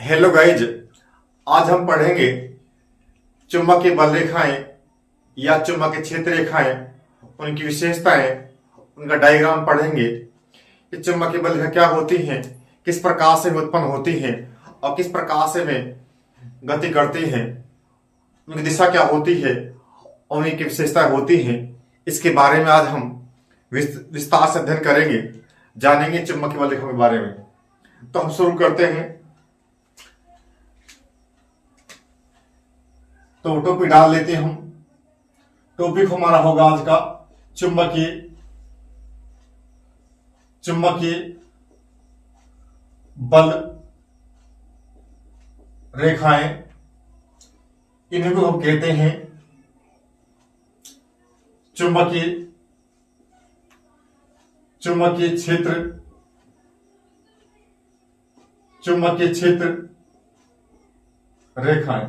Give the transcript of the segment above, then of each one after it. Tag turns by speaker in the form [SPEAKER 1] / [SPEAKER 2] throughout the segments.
[SPEAKER 1] Hello guys. आज हम पढ़ेंगे चुंबकीय बल रेखाएं या चुंबकीय क्षेत्र रेखाएं, उनकी विशेषताएं, उनका डायग्राम पढ़ेंगे कि चुंबकीय बल रेखा क्या होती हैं, किस प्रकार से वे उत्पन्न होती हैं और किस प्रकार से वे गति करती हैं, उनकी दिशा क्या होती है और उनकी विशेषताएं होती हैं। इसके बारे में आज हम विस्तार से अध्ययन करेंगे, जानेंगे चुंबकीय बल रेखा के बारे में। तो हम शुरू करते हैं। तो टोपी डाल लेते हैं हम। टॉपिक हमारा होगा आज का चुंबकीय बल रेखाएं। इन्हीं को हम कहते हैं चुंबकीय क्षेत्र रेखाएं।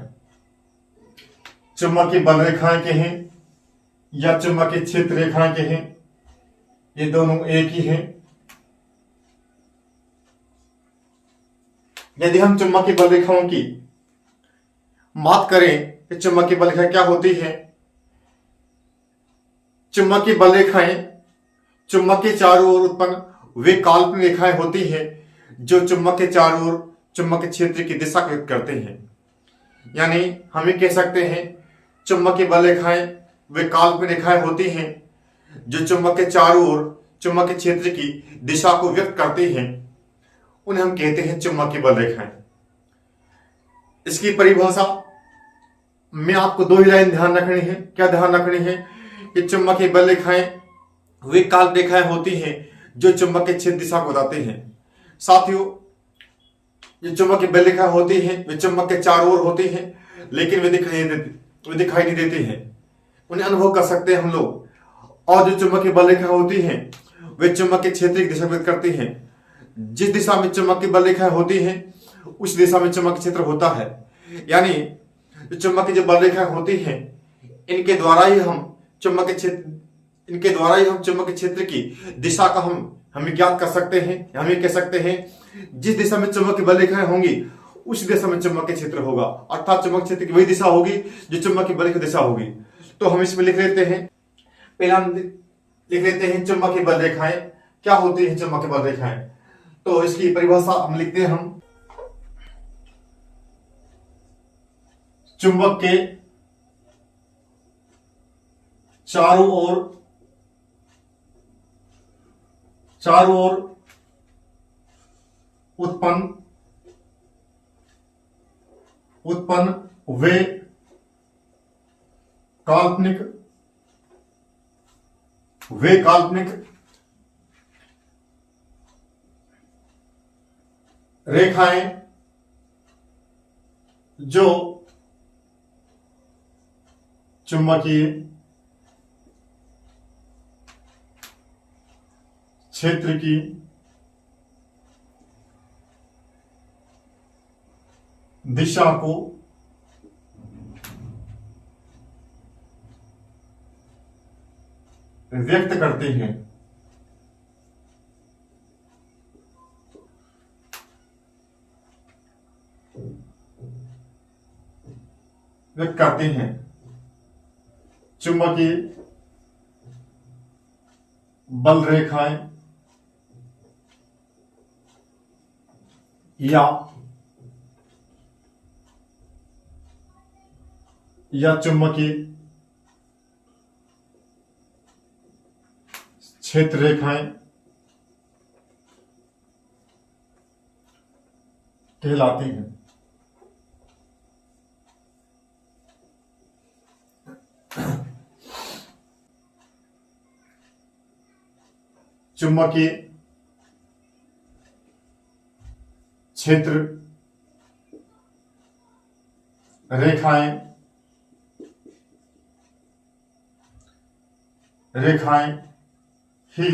[SPEAKER 1] चुंबकीय बल रेखाएं के हैं या चुंबकीय क्षेत्र रेखाएं के हैं, ये दोनों एक ही हैं। यदि हम चुंबकीय बल रेखाओं की बात करें कि चुंबकीय बल रेखा क्या होती है। चुंबकीय बल रेखाएं चुंबक के चारों ओर उत्पन्न वे काल्पनिक रेखाएं होती हैं जो चुंबक के चारों ओर चुंबकीय क्षेत्र की दिशा व्यक्त करते हैं। यानी हम ये कह सकते हैं चुंबकीय बल रेखाएं वे काल्पनिक रेखाएं होती हैं जो चुंबक के चारों ओर चुंबकीय क्षेत्र की दिशा को व्यक्त करती हैं। उन्हें हम कहते हैं चुंबकीय बल रेखाएं। इसकी परिभाषा में आपको दो ही लाइन ध्यान रखनी है। क्या ध्यान रखनी है कि चुंबकीय बल रेखाएं वे काल्पनिक रेखाएं होती हैं जो चुंबकीय क्षेत्र दिशा को बताती हैं। साथियों, जो चुंबकीय बल रेखाएं होती हैं वे चुंबक के चारों ओर होती हैं, लेकिन वे दिखाई नहीं देती हैं। उन्हें अनुभव कर सकते हैं हम लोग। और जो चुंबकीय बल रेखा होती हैं वे चुंबकीय क्षेत्र की दिशा व्यक्त करती हैं। जिस दिशा में चुंबकीय बल रेखाएं होती हैं उस दिशा में चुंबकीय क्षेत्र होता है। यानी जो चुंबकीय जो बल रेखाएं होती हैं इनके द्वारा ही हम चुंबकीय क्षेत्र की दिशा का हम ज्ञात कर सकते हैं। हम ये कह सकते हैं जिस दिशा में चुंबकीय बल रेखाएं होंगी उस दिशा में चुंबकीय क्षेत्र होगा, अर्थात चुंबकीय क्षेत्र की वही दिशा होगी जो चुंबकीय बल की दिशा होगी। तो हम इसमें लिख लेते हैं, पहला हम लिख लेते हैं चुंबकीय बल रेखाएं क्या होती हैं। चुंबकीय बल रेखाएं, तो इसकी परिभाषा हम लिखते हैं हम चुंबक के चारों ओर उत्पन्न वे काल्पनिक रेखाएं जो चुंबकीय क्षेत्र की दिशा को व्यक्त करते हैं। चुंबकीय बल रेखाएं या चुंबकीय क्षेत्र रेखाएं कहलाती हैं। चुंबकीय क्षेत्र रेखाएं ही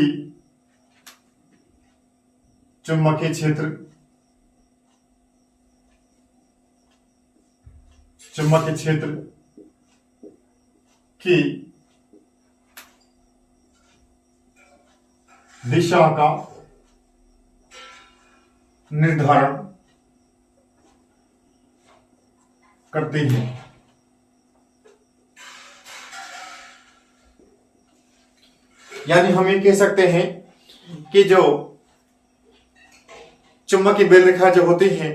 [SPEAKER 1] चुंबकीय क्षेत्र की दिशा का निर्धारण करती है। यानी हम ये कह सकते हैं कि जो चुंबकीय बेल रेखा जो होती हैं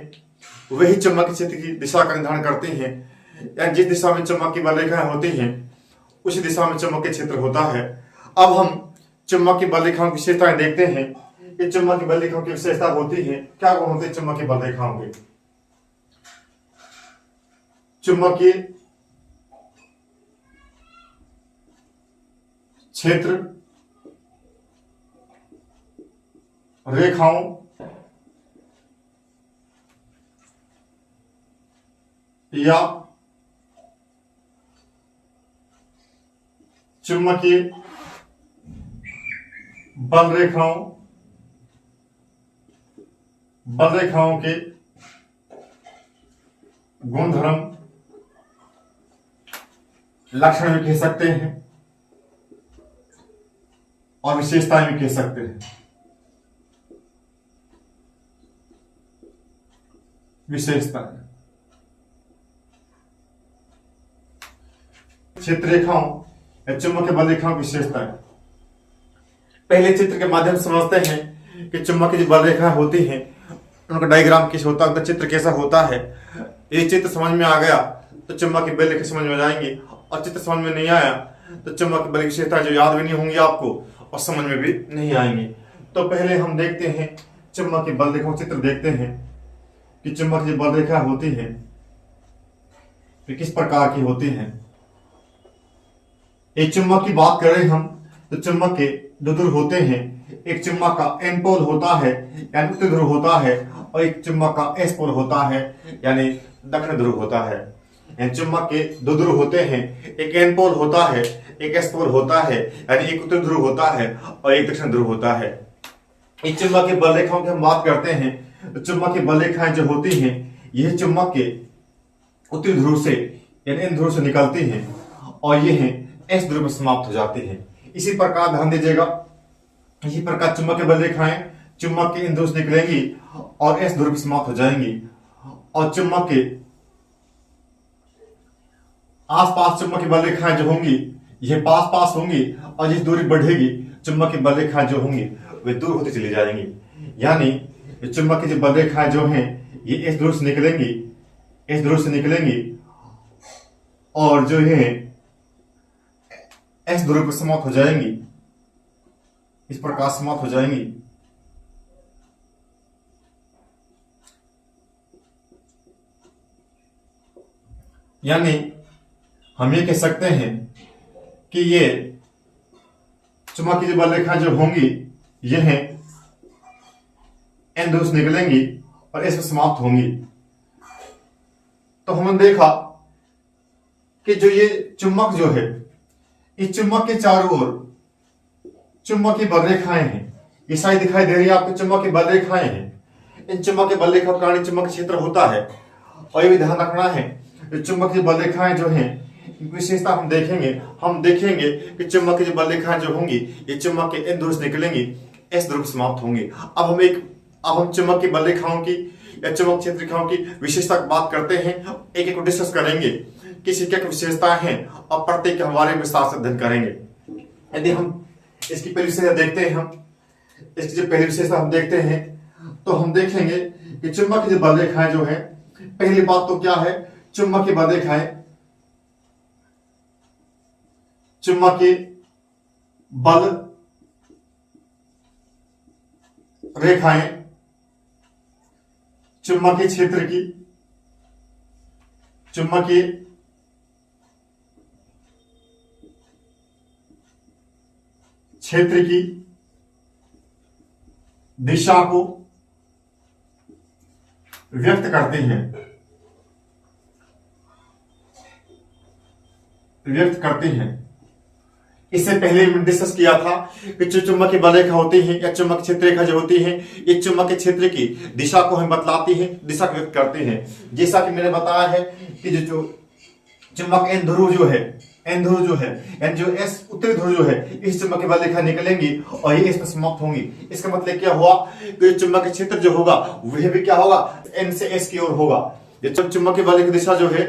[SPEAKER 1] वही चुंबकीय क्षेत्र की दिशा का निर्धारण करती हैं। या जिस दिशा में चुंबकीय बल रेखाएं होती हैं उसी दिशा में चुंबकीय क्षेत्र होता है। अब हम चुंबकीय बल रेखाओं की विशेषताएं देखते हैं कि चुंबकीय बल रेखाओं की विशेषता होती है क्या गुण होते हैं चुंबकीय बल रेखाओं के। चुंबकीय क्षेत्र रेखाओं या चुंबकीय बल रेखाओं के गुणधर्म लक्षण भी कह सकते हैं और विशेषताएं भी कह सकते हैं। विशेषताएं क्षेत्र रेखाओं या चुंबकीय बल रेखाओं की विशेषताएं। पहले चित्र के माध्यम से समझते हैं कि चुंबकीय जो बल रेखाएं होती हैं उनका डायग्राम कैसे होता है, उनका चित्र कैसा होता है। ये चित्र समझ में आ गया तो चुंबकीय बल रेखा समझ में आ जाएंगी, और चित्र समझ में नहीं आया तो चुंबकीय बल की विशेषताएं जो याद भी नहीं होंगी आपको और समझ में भी नहीं आएंगी। तो पहले हम देखते हैं चुंबकीय बल रेखा चित्र देखते हैं कि चुंबकीय बल रेखा होती है वे किस प्रकार की होती है। एक चुंबक की बात करें हम तो चुंबक के दो ध्रुव होते हैं। एक चुंबक का एन पोल होता है यानी उत्तर ध्रुव होता है, और एक चुंबक का एस पोल होता है यानी दक्षिण ध्रुव होता है। यानी चुंबक के दो ध्रुव होते हैं, एक एन पोल होता है, एक एस पोल होता है, यानी एक उत्तर ध्रुव होता है और एक दक्षिण ध्रुव होता है। इस चुंबक के बल रेखाओं की हम बात करते हैं तो चुंबक की बल रेखाएं जो होती हैं यह चुंबक के उत्तरी ध्रुव से यानी एन ध्रुव से निकलती हैं और यह एस ध्रुव में समाप्त हो जाती है। इसी प्रकार ध्यान दीजिएगा, इसी प्रकार चुंबक के बल रेखाएं चुंबक के एन ध्रुव से निकलेंगी और एस ध्रुव में समाप्त हो जाएंगी, और चुंबक के आसपास चुंबक की बल रेखाएं जो होंगी यह पास पास होंगी, और जिस दूरी बढ़ेगी चुंबक की बल रेखाएं जो होंगी वे दूर होती चली जाएंगी। यानी चुंबक की जो बल रेखाएं जो हैं ये एस ध्रुव से निकलेंगी, एस ध्रुव से निकलेंगी और जो है एस ध्रुव पर समाप्त हो जाएंगी, इस प्रकार समाप्त हो जाएंगी। यानी हम ये कह सकते हैं कि ये चुंबक की जो बल रेखा जो होंगी यह एन ध्रुव से निकलेंगी और एस पर समाप्त होंगी। तो हमने देखा कि जो ये चुंबक जो है इस चुंबक के चारों ओर चुंबक की बल रेखाएं हैं। ये साइड दिखाई दे रही है आपको चुंबक की बल रेखाएं हैं। इन चुंबक के बल रेखा के कारण चुंबक क्षेत्र होता है, और ये भी ध्यान रखना है चुंबक की बल रेखाएं जो हैं विशेषता हम देखेंगे कि चुंबक की जो बल रेखाएं जो होंगी ये चुंबक के एन ध्रुव से निकलेंगी, एस ध्रुव समाप्त होंगी। अब हम चुंबक की बल रेखाओं की या चुंबक क्षेत्र रेखाओं की विशेषता की बात करते हैं, एक एक को डिस्कस करेंगे किसी क्या विशेषताएं हैं और प्रत्येक के हमारे विस्तार से अध्ययन करेंगे। यदि हम इसकी पहली विशेषता देखते हैं, हम इसकी जो पहली विशेषता हम देखते हैं तो हम देखेंगे कि चुंबक की जो बल रेखाएं जो है, पहली बात तो क्या है चुंबक की बल रेखाएं चुंबकीय बल रेखाएं चुंबकीय क्षेत्र की चुंबकीय क्षेत्र की दिशा को व्यक्त करते हैं। इससे पहले मैंने डिस्कस किया था कि जो चुंबक की बल रेखा होती है या चुंबक क्षेत्र रेखा जो होती है ये चुंबक के क्षेत्र की दिशा को हमें बतलाती है, दिशा व्यक्त करती है। जैसा कि मैंने बताया है कि जो चुंबक एन ध्रुव जो है यानी जो एस उत्तरी ध्रुव जो है इस चुंबक की बल रेखा निकलेंगी और ये इस पर समाप्त होंगी। इसका मतलब क्या हुआ कि चुंबक क्षेत्र जो होगा वह भी क्या होगा एन से एस की ओर होगा। ये चुंबक की बल की दिशा जो है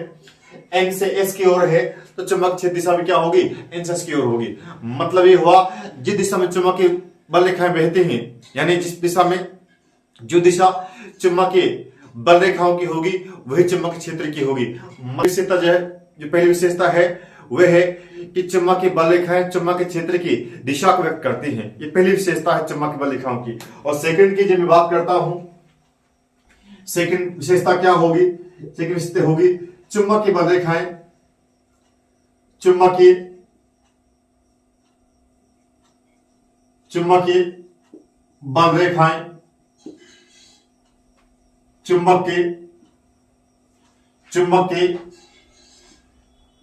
[SPEAKER 1] एन से एस की ओर है तो चुंबक क्षेत्र दिशा भी क्या होगी, एन से एस की ओर होगी। मतलब ये हुआ जिस दिशा में चुंबकीय बल रेखाएं बहती हैं, यानी जिस दिशा में जो दिशा चुंबकीय बल रेखाओं की होगी वही चुंबक क्षेत्र की होगी। विशेषता जो है, जो पहली विशेषता है वह है कि चुंबकीय बल रेखाएं चुंबकीय क्षेत्र की दिशा को व्यक्त करती हैं। ये पहली विशेषता है चुंबकीय बल रेखाओं की। और सेकंड की जब मैं बात करता हूं, सेकंड विशेषता क्या होगी, सेकंड विशेषता होगी चुंबकीय बल रेखाएं चुंबकीय बल रेखाएं चुंबक के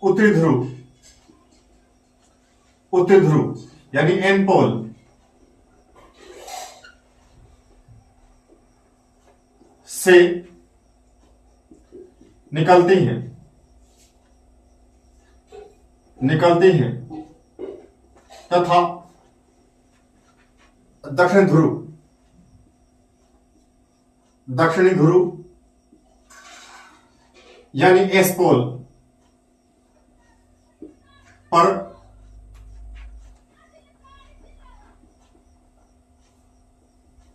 [SPEAKER 1] उत्तरी ध्रुव यानी एन पोल से निकलती हैं तथा दक्षिणी ध्रुव यानी एस पोल पर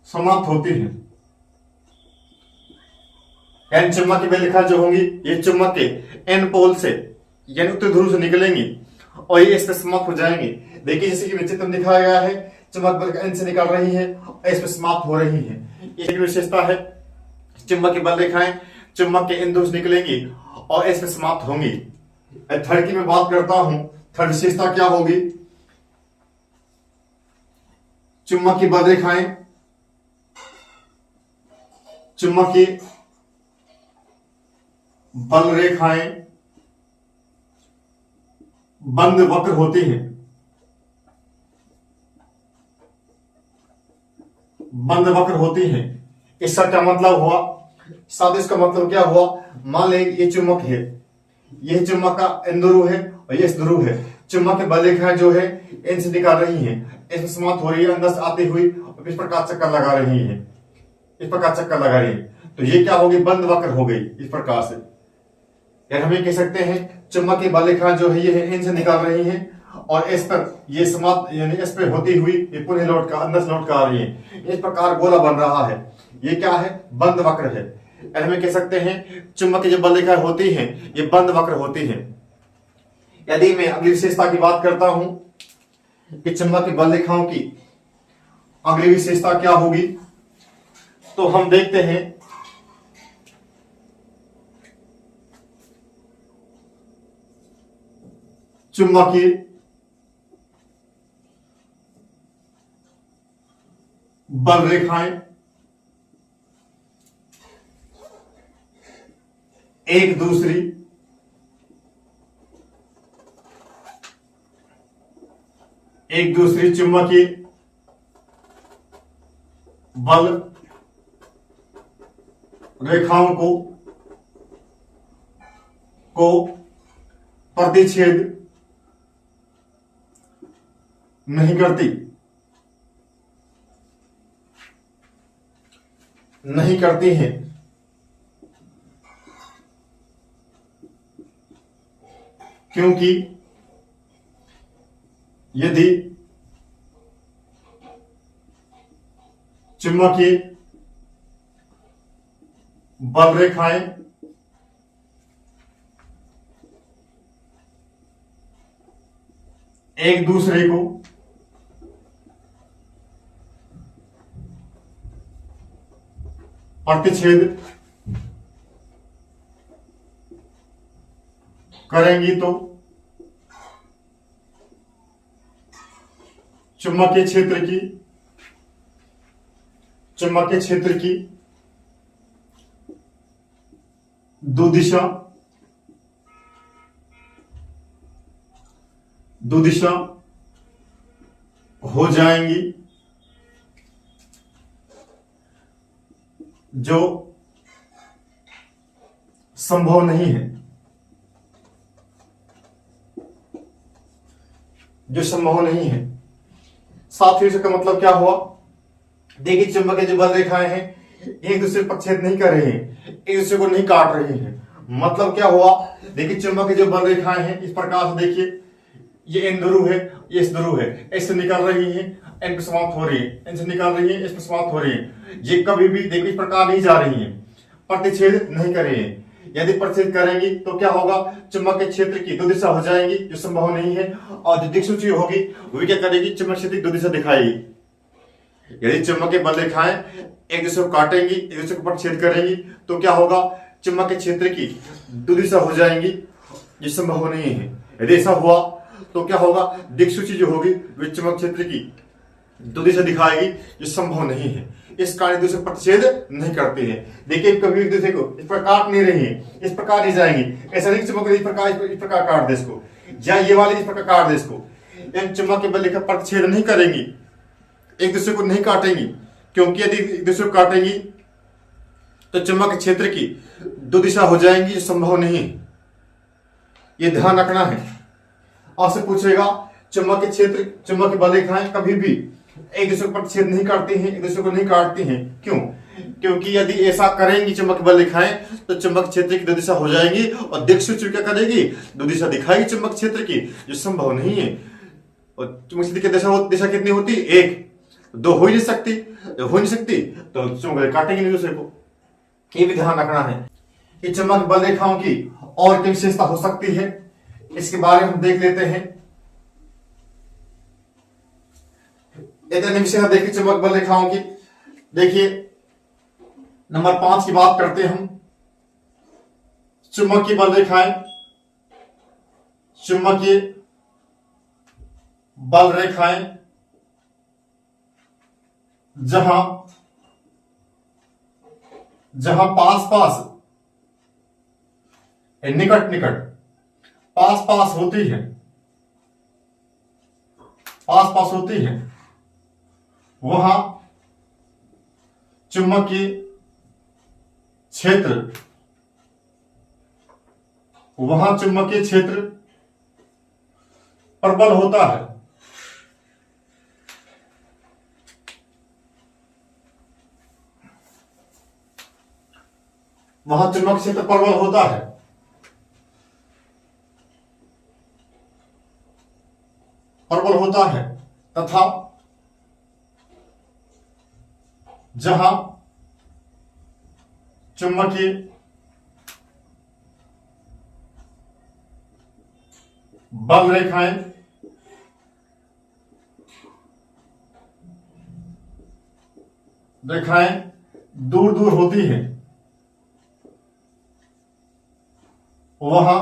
[SPEAKER 1] समाप्त होती है। एन चुंबक की बल रेखा जो होंगी ये चुंबक के एन पोल से यानी उत्तरी ध्रुव से निकलेंगी और ये इस पर समाप्त हो जाएंगे। देखिए जैसे कि चित्र में दिखाया गया है, चुंबक बल एन से निकल रही है और इस पर समाप्त हो रही है। एक विशेषता है चुंबक की बल रेखाएं चुंबक के एन ध्रुव से निकलेंगी और इस पर समाप्त होंगी। थर्ड की मैं बात करता हूं, थर्ड विशेषता क्या होगी, चुंबक की बल रेखाएं बंद वक्र होती हैं। इसका क्या मतलब हुआ, साथ इसका मतलब क्या हुआ, मान लें ये चुंबक है, यह चुंबक का एन ध्रुव है और ये एस ध्रुव है। चुंबक की बल रेखाएं जो है एन से निकाल रही हैं, इसमें समाप्त हो रही है, अंदर से आती हुई और इस प्रकार चक्कर लगा रही है, तो ये क्या होगी, बंद वक्र हो गई इस प्रकार से। यानी हम ये कह सकते हैं चुंबक की बल रेखाएं जो है ये एन से निकाल रही हैं और इस पर ये समाप्त यानी इस पर होती हुई ये पुनः लौट कर अंदर से लौट कर आ रही है। इस प्रकार गोला बन रहा है, ये क्या है, बंद वक्र है। यानी हम कह सकते हैं चुंबक की जो बल रेखाएं होती हैं ये बंद वक्र होती हैं। यदि मैं अगली विशेषता की बात करता हूं कि चुंबक की बल रेखाओं की अगली विशेषता क्या होगी, तो हम देखते हैं चुंबकीय बल रेखाएं एक दूसरी चुंबकीय बल रेखाओं को प्रतिच्छेद नहीं करती हैं। क्योंकि यदि चुंबकीय बल रेखाएं एक दूसरे को प्रतिच्छेद करेंगी तो चुंबकीय क्षेत्र की दो दिशा हो जाएंगी, जो संभव नहीं है। साथ ही इसका मतलब क्या हुआ, देखिए चुंबकीय जो बल रेखाएं हैं एक दूसरे पर छेद नहीं कर रही हैं, एक दूसरे को नहीं काट रही हैं, मतलब क्या हुआ, देखिए चुंबक की जो बल रेखाएं हैं इस प्रकार से, देखिए ये इन ध्रुव है, ये इस ध्रुव है, इससे निकल रही है, इन पर समाप्त हो रही है, इनसे निकल रही है, इस पर समाप्त हो रही है। ये कभी भी देखो इस प्रकार नहीं जा रही है, प्रतिच्छेद नहीं कर रही है। यदि प्रतिच्छेद करेंगी तो क्या होगा, चुंबक के क्षेत्र की दो दिशा हो जाएंगी, जो संभव नहीं है। और जो दिक्सूची होगी वो क्या करेगी, चुंबक क्षेत्र की दो दिशा दिखाएगी। यदि चुंबक के बल रेखाएं एक दूसरे को काटेंगी, एक दूसरे को प्रतिच्छेद करेंगी, तो क्या होगा, चुंबक के क्षेत्र की दो दिशा हो जाएंगी, जो संभव नहीं है। यदि ऐसा हुआ तो क्या होगा, दिक्सूची जो होगी वे चुंबक क्षेत्र की दो दिशा दिखाएगी, जो संभव नहीं है। इस कारण एक दूसरे को प्रतिच्छेद नहीं करते हैं। देखिए कभी एक दूसरे को इस प्रकार काट नहीं रही है, इस प्रकार नहीं जाएंगी। ऐसा नहीं चुंबक इस प्रकार काट दे इसको, या ये वाले इस प्रकार काट दे इसको। इन चुंबक के बल रेखा प्रतिच्छेद नहीं करेंगी, एक दूसरे को नहीं काटेंगी, क्योंकि यदि एक दूसरे को काटेंगी तो चुंबक क्षेत्र की दो दिशा हो जाएंगी, जो संभव नहीं है। ये ध्यान रखना है। आपसे पूछेगा चुंबक के क्षेत्र, चुंबक की बल रेखाएं कभी भी एक दूसरे को प्रतिच्छेद नहीं करती हैं, एक दूसरे को नहीं काटती हैं। क्यों? क्योंकि यदि ऐसा करेंगी चुंबक की बल रेखाएं तो चुंबक क्षेत्र की दो दिशा हो जाएंगी, और दिक्सूची क्या करेगी, दो दिशा दिखाएगी चुंबक क्षेत्र की, जो संभव नहीं है। और चुंबक क्षेत्र की दिशा कितनी होती है, एक, दो हो ही नहीं सकती, तो चुंबक काटेंगे नहीं दूसरे को। ये भी ध्यान रखना है कि चुंबक बल रेखाओं की और क्या विशेषता हो सकती है, इसके बारे में हम देख लेते हैं। एक अन्य विशेषता देखिए चुंबक बल रेखाओं की। देखिए नंबर 5 की बात करते हैं हम। चुंबकीय बल रेखाएं, चुंबकीय बल रेखाएं जहां पास पास, निकट निकट, पास पास होती है, पास पास होती है, वहां चुंबकीय क्षेत्र, वहां चुंबकीय क्षेत्र प्रबल होता है। वहां चुंबक क्षेत्र प्रबल होता है, प्रबल होता है, तथा जहां चुंबकीय बल रेखाएं दूर दूर होती हैं, वहां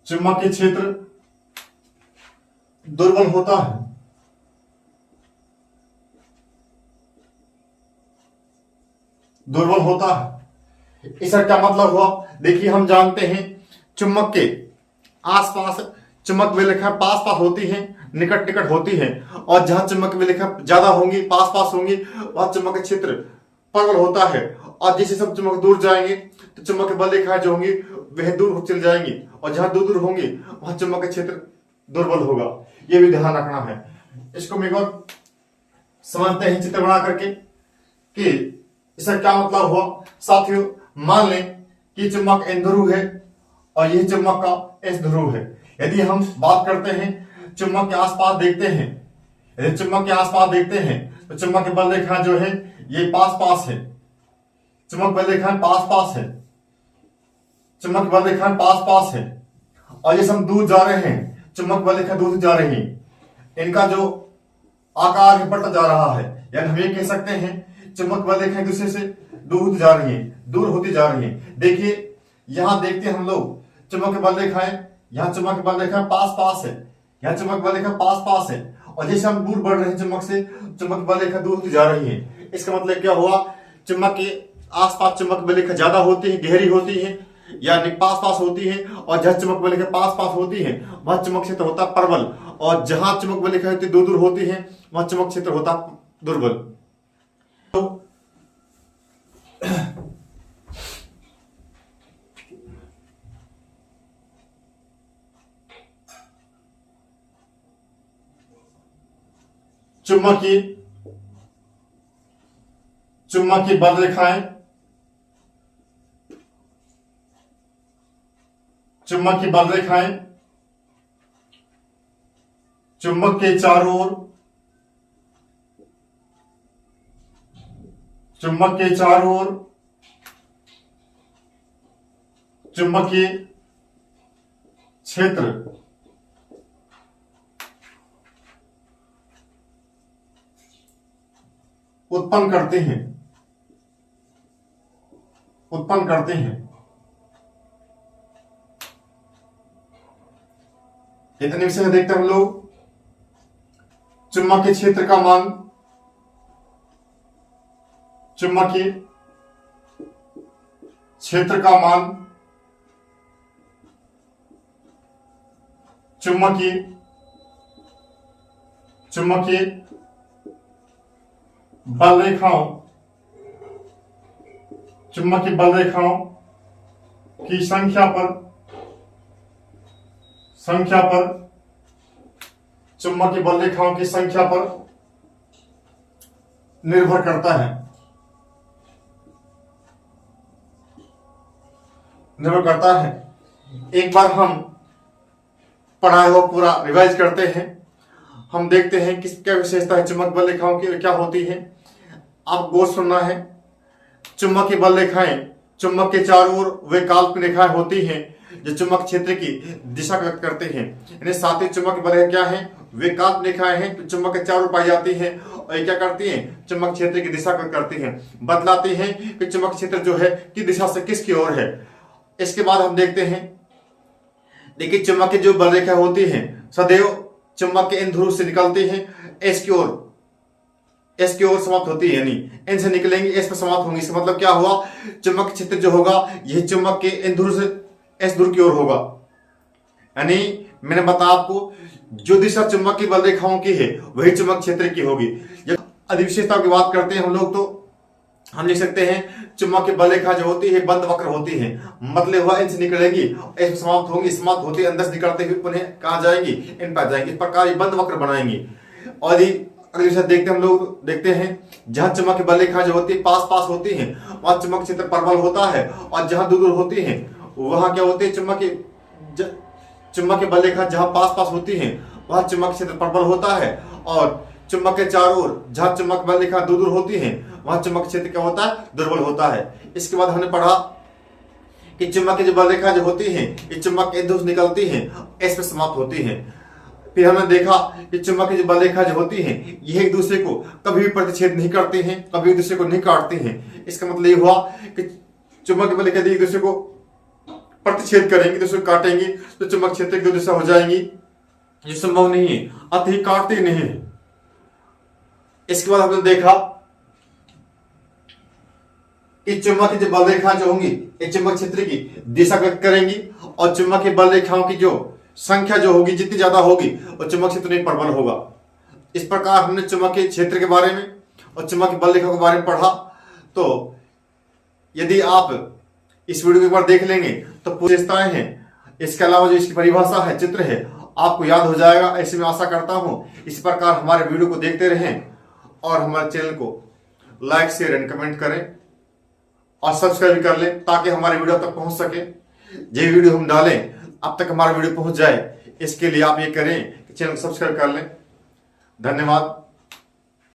[SPEAKER 1] चुंबकीय क्षेत्र दुर्बल होता है। दुर्बल होता है, इसका क्या मतलब हुआ, देखिए हम जानते हैं चुंबक के आसपास चुंबक की रेखा पास पास होती हैं, निकट निकट होती हैं, और जहां चुंबक की रेखा ज्यादा होंगी, पास पास होंगी, वहां चुंबक का क्षेत्र प्रबल होता है। और जैसे सब चुंबक दूर जाएंगे तो चुंबक की बल रेखाएं जो होंगी वह दूर चल जाएंगी, और जहां दूर दूर होंगी वहां चुंबक का क्षेत्र दुर्बल होगा। यह भी ध्यान रखना है। इसको हम एक और समझते हैं चित्र बना करके कि इसका क्या मतलब हुआ। साथियों मान लें कि चुंबक एन ध्रुव है और यह चुंबक का एस ध्रुव है। यदि हम बात करते हैं चुंबक के आसपास देखते हैं, यदि चुंबक के आसपास देखते हैं तो चुंबक की बल रेखा जो है ये पास पास है, चुंबक बल रेखाएं पास पास है, चुंबक बल रेखाएं पास पास है, और ये सब दूर जा रहे हैं, चुंबक बल रेखा दूर जा रही है, इनका जो आकार है बढ़ता जा रहा है। यानी हम ये कह सकते हैं चुंबक बल रेखा एक दूसरे से दूर जा रही है, दूर होती जा रही है। देखिए यहां देखते हैं हम लोग चुंबक की बल रेखाएं, यहाँ चुंबक की बल रेखा पास पास है, यहाँ चुंबक बल रेखा पास पास है, और जैसे हम दूर बढ़ रहे हैं चुंबक से, चुंबक बल रेखा दूर होती जा रही है। इसका मतलब क्या हुआ, चुंबक के आसपास चुंबक बल रेखा ज्यादा होती है, गहरी होती है, यानी पास पास होती है, और जहां चुंबक बल रेखा पास पास होती है वहां चुंबक क्षेत्र होता प्रबल, और जहां चुंबक बल रेखा दूर दूर होती है वहां चुंबक क्षेत्र होता दुर्बल। तो चुंबक की बल रेखाएं, चुंबक की बल रेखाएं चुंबक के चारों ओर, चुंबक के चारों ओर चुंबकीय क्षेत्र उत्पन्न करते हैं, उत्पन्न करते हैं। इतने विषय में देखते हैं हम लोग चुंबकीय क्षेत्र का मान, चुंबकीय क्षेत्र का मान, चुंबकीय चुंबकीय बल रेखाओं, चुंबकीय बल रेखाओं की संख्या पर चुंबकीय बल रेखाओं की संख्या पर निर्भर करता है, निर्भर करता है। एक बार हम पढ़ाया हुआ पूरा रिवाइज करते हैं। हम देखते हैं किस क्या विशेषता है चुंबक बल रेखाओं की, क्या होती है। आप गौर सुनना है। चुंबकीय बल रेखाएं चुंबक के चारों ओर वे काल्पनिक रेखाएं होती हैं जो चुंबक क्षेत्र की दिशा व्यक्त करते हैं। यानी साथ ही चुंबकीय बल रेखाएं क्या हैं, वे काल्पनिक रेखाएं हैं तो चुंबक के चारों ओर पाई जाती हैं और ये क्या करती हैं, चुंबक क्षेत्र की दिशा व्यक्त करती हैं, बतलाती हैं कि चुंबक क्षेत्र जो है की दिशा से किसकी ओर है। इसके बाद हम देखते हैं, देखिए चुंबक की जो बल रेखा होती है सदैव चुंबक के इन ध्रुव से निकलती है, एस की ओर समाप्त होती है, यानी एन से निकलेंगे एस पर समाप्त होंगी। इसका मतलब क्या हुआ, चुंबक क्षेत्र जो होगा यह चुंबक के इन ध्रुव से एस ध्रुव की ओर होगा। यानी मैंने बताया आपको जो दिशा चुंबक की बल रेखाओं की है वही चुंबक क्षेत्र की होगी। जब अधिविशेषताओं की बात करते हैं हम लोग तो हम लिख सकते हैं चुंबक की बल रेखा जो होती है बंद वक्र होती है, मतलब हुआ इनसे निकलेगी एस समाप्त होंगी, समाप्त होती अंदर से निकलते हुए पुनः कहां जाएंगी, इन पर जाएंगी। इस प्रकार ये बंद वक्र बनाएंगी। और देखते हम लोग देखते हैं जहां चुंबक की बल रेखा जो होती है पास पास होती है वहां चुंबक क्षेत्र प्रबल होता है, और जहां दूर दूर होती है वहां क्या होती है चुंबक की बल रेखा जहां पास पास होती है वहां चुंबक क्षेत्र प्रबल होता है, और चुंबक के चारों ओर जहां चुंबक बल रेखा दूर दूर होती है वहां चुंबक क्षेत्र क्या होता है, दुर्बल होता है। इसके बाद हमने पढ़ा कि चुंबक की जो बल रेखा जो होती है ये चुंबक के ध्रुव निकलती है, एस पे समाप्त होती है। फिर हमने देखा कि चुंबक की जो बल रेखा जो होती है ये एक दूसरे को कभी भी प्रतिच्छेद नहीं करती हैं, कभी एक दूसरे को नहीं काटती हैं। इसका मतलब ये हुआ कि चुंबक की बल रेखा एक दूसरे को प्रतिच्छेद करेंगे, दूसरे को काटेंगे तो चुंबक क्षेत्र की दो दिशा हो जाएंगी, ये संभव नहीं है, अतः ही काटती नहीं है। इसके बाद हमने देखा कि चुंबक की जो बल रेखा जो होंगी ये चुंबक क्षेत्र की दिशा व्यक्त करेंगी, और चुंबक की बल रेखाओं की जो संख्या जो होगी जितनी ज्यादा होगी और चुंबक क्षेत्र नहीं प्रबल होगा। इस प्रकार हमने चुंबक के क्षेत्र के बारे में और चुंबक की बल रेखा के बारे में पढ़ा। तो यदि आप इस वीडियो को एक बार देख लेंगे तो विशेषताएं हैं, इसके अलावा जो इसकी परिभाषा है, चित्र है, आपको याद हो जाएगा, ऐसे मैं आशा करता हूं। इस प्रकार हमारे वीडियो को देखते रहें और हमारे चैनल को लाइक शेयर एंड कमेंट करें और सब्सक्राइब कर लें ताकि हमारे वीडियो तक पहुंच सके। जो वीडियो हम डालें अब तक हमारा वीडियो पहुंच जाए, इसके लिए आप ये करें कि चैनल को सब्सक्राइब कर लें। धन्यवाद।